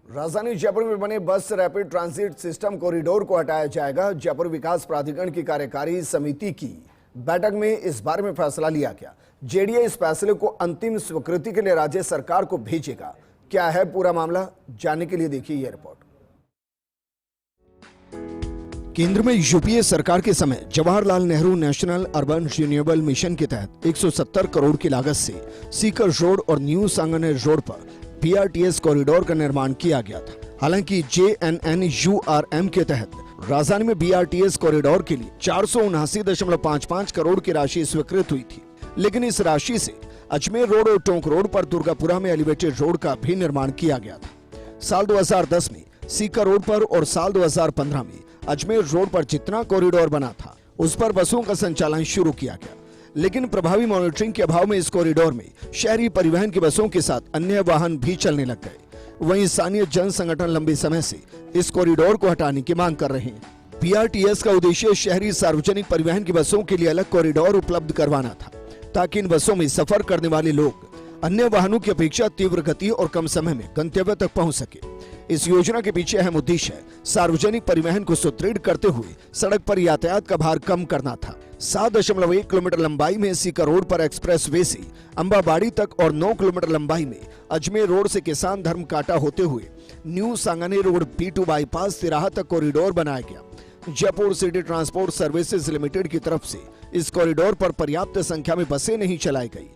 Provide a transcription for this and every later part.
राजधानी जयपुर में बने बस रैपिड ट्रांजिट सिस्टम कॉरिडोर को हटाया जाएगा। जयपुर विकास प्राधिकरण की कार्यकारी समिति की बैठक में इस बारे में फैसला लिया गया। जेडीए इस फैसले को अंतिम स्वीकृति के लिए राज्य सरकार को भेजेगा। क्या है पूरा मामला, जानने के लिए देखिए यह रिपोर्ट। केंद्र में यूपीए सरकार के समय Jawaharlal Nehru national urban renewable mission के तहत 170 करोड़ की लागत से सीकर रोड और न्यू सांगानेर रोड पर बीआरटीएस कॉरिडोर का निर्माण किया गया था। हालांकि JNNURM के तहत राजधानी में बीआरटीएस कॉरिडोर के लिए 479.55 करोड़ की राशि स्वीकृत हुई थी, लेकिन इस राशि से अजमेर रोड और टोंक रोड पर दुर्गापुरा में एलिवेटेड रोड का भी निर्माण किया गया था। साल 2010 में सीकर रोड पर और साल 2015 में अजमेर रोड पर जितना कॉरिडोर बना था उस पर बसों का संचालन शुरू किया गया, लेकिन प्रभावी मॉनिटरिंग के अभाव में इस कॉरिडोर में शहरी परिवहन की बसों के साथ अन्य वाहन भी चलने लग गए। वहीं स्थानीय जन संगठन लंबे समय से इस कॉरिडोर को हटाने की मांग कर रहे हैं। बीआरटीएस का उद्देश्य शहरी सार्वजनिक परिवहन की बसों के लिए अलग कॉरिडोर उपलब्ध करवाना था, ताकि इन बसों में सफर करने वाले लोग अन्य वाहनों की अपेक्षा तीव्र गति और कम समय में गंतव्य तक पहुंच सके। इस योजना के पीछे अहम उद्देश्य सार्वजनिक परिवहन को सुदृढ़ करते हुए सड़क पर यातायात का भार कम करना था। 7.1 किलोमीटर लंबाई में सीकर रोड पर एक्सप्रेस वे से अंबाबाड़ी तक और 9 किलोमीटर लंबाई में अजमेर रोड से किसान धर्म काटा होते हुए new Sanganer road P2 bypass तिराहा तक कॉरिडोर बनाया गया। Jaipur city transport services limited की तरफ से इस कॉरिडोर पर पर्याप्त संख्या में बसें नहीं चलाई गई।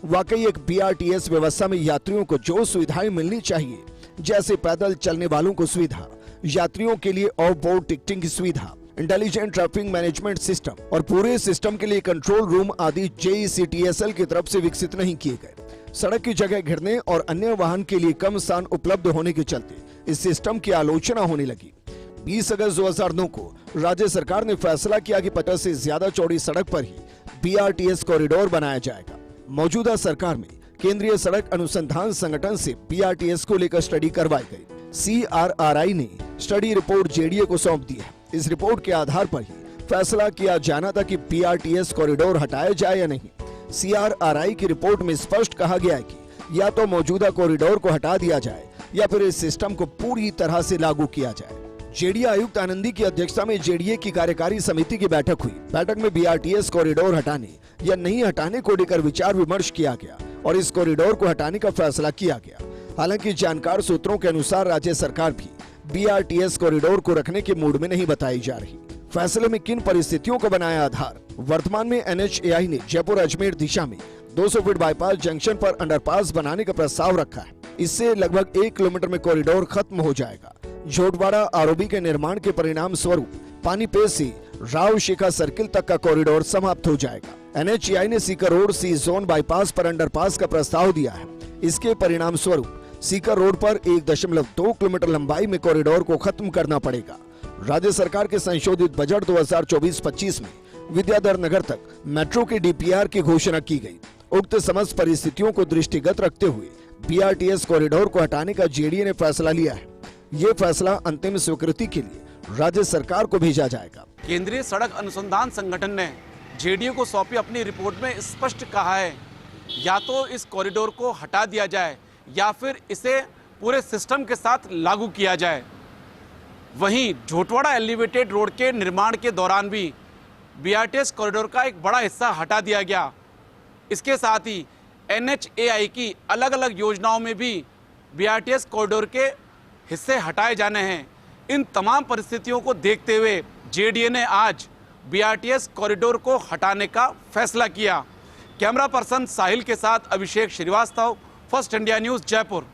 वाकई एक बीआरटीएस व्यवस्था में यात्रियों को जो सुविधाएं मिलनी चाहिए, जैसे पैदल चलने वालों को सुविधा, यात्रियों के लिए ऑफ बोर्ड टिकटिंग की सुविधा, इंटेलिजेंट ट्रैफिक मैनेजमेंट सिस्टम और पूरे सिस्टम के लिए कंट्रोल रूम आदि JECTSL की तरफ से विकसित नहीं किए गए। सड़क की जगह घिरने और अन्य वाहन के लिए कम स्थान उपलब्ध होने के चलते इस सिस्टम की आलोचना होने लगी। 20 अगस्त 2009 को राज्य सरकार ने फैसला किया कि 50 से ज्यादा चौड़ी सड़क पर ही बीआरटीएस कॉरिडोर बनाया जाएगा। मौजूदा सरकार में केंद्रीय सड़क अनुसंधान संगठन से बीआरटीएस को लेकर स्टडी करवाई गई। CRRI ने स्टडी रिपोर्ट जेडीए को सौंप दी है। इस रिपोर्ट के आधार पर ही फैसला किया जाना था कि बीआरटीएस कॉरिडोर हटाया जाए या नहीं। CRRI की रिपोर्ट में स्पष्ट कहा गया है कि या तो मौजूदा कॉरिडोर को हटा दिया जाए या फिर इस सिस्टम को पूरी तरह से लागू किया जाए। जेडीए आयुक्त आनंदी की अध्यक्षता में जेडीए की कार्यकारी समिति की बैठक हुई। बैठक में बीआरटीएस कॉरिडोर हटाने या नहीं हटाने को लेकर विचार विमर्श किया गया और इस कॉरिडोर को हटाने का फैसला किया गया। हालांकि जानकार सूत्रों के अनुसार राज्य सरकार भी बीआरटीएस कॉरिडोर को रखने के मूड में नहीं बताई जा रही। फैसले में किन परिस्थितियों को बनाया आधार? वर्तमान में NHAI ने जयपुर अजमेर दिशा में 200 फीट बाईपास जंक्शन पर अंडरपास बनाने का प्रस्ताव रखा है। इससे लगभग 1 किलोमीटर में कॉरिडोर खत्म हो जाएगा। झोटवाड़ा आरओबी के निर्माण के परिणाम स्वरूप पानीपेट से राव शेखा सर्किल तक का कॉरिडोर समाप्त हो जाएगा। NHAI ने सीकर रोड सी जोन बाईपास पर अंडरपास का प्रस्ताव दिया है। इसके परिणाम स्वरूप सीकर रोड पर 1.2 किलोमीटर लंबाई में कॉरिडोर को खत्म करना पड़ेगा। राज्य सरकार के संशोधित बजट 2024-25 में विद्याधर नगर तक मेट्रो के DPR की घोषणा की गई। उक्त समस्त परिस्थितियों को दृष्टिगत रखते हुए बीआरटीएस कॉरिडोर को हटाने का जेडीए ने फैसला लिया है। ये फैसला अंतिम स्वीकृति के लिए राज्य सरकार को भेजा जाएगा। केंद्रीय सड़क अनुसंधान संगठन ने जेडीए को सौंपी अपनी रिपोर्ट में स्पष्ट कहा है, या तो इस कॉरिडोर को हटा दिया जाए या फिर इसे पूरे सिस्टम के साथ लागू किया जाए। वहीं झोटवाड़ा एलिवेटेड रोड के निर्माण के दौरान भी बीआरटीएस कॉरिडोर का एक बड़ा हिस्सा हटा दिया गया। इसके साथ ही NHAI की अलग अलग योजनाओं में भी बीआरटीएस कॉरिडोर के हिस्से हटाए जाने हैं। इन तमाम परिस्थितियों को देखते हुए जेडीए ने आज बीआरटीएस कॉरिडोर को हटाने का फैसला किया। कैमरा पर्सन साहिल के साथ Abhishek Srivastava, first India news, Jaipur.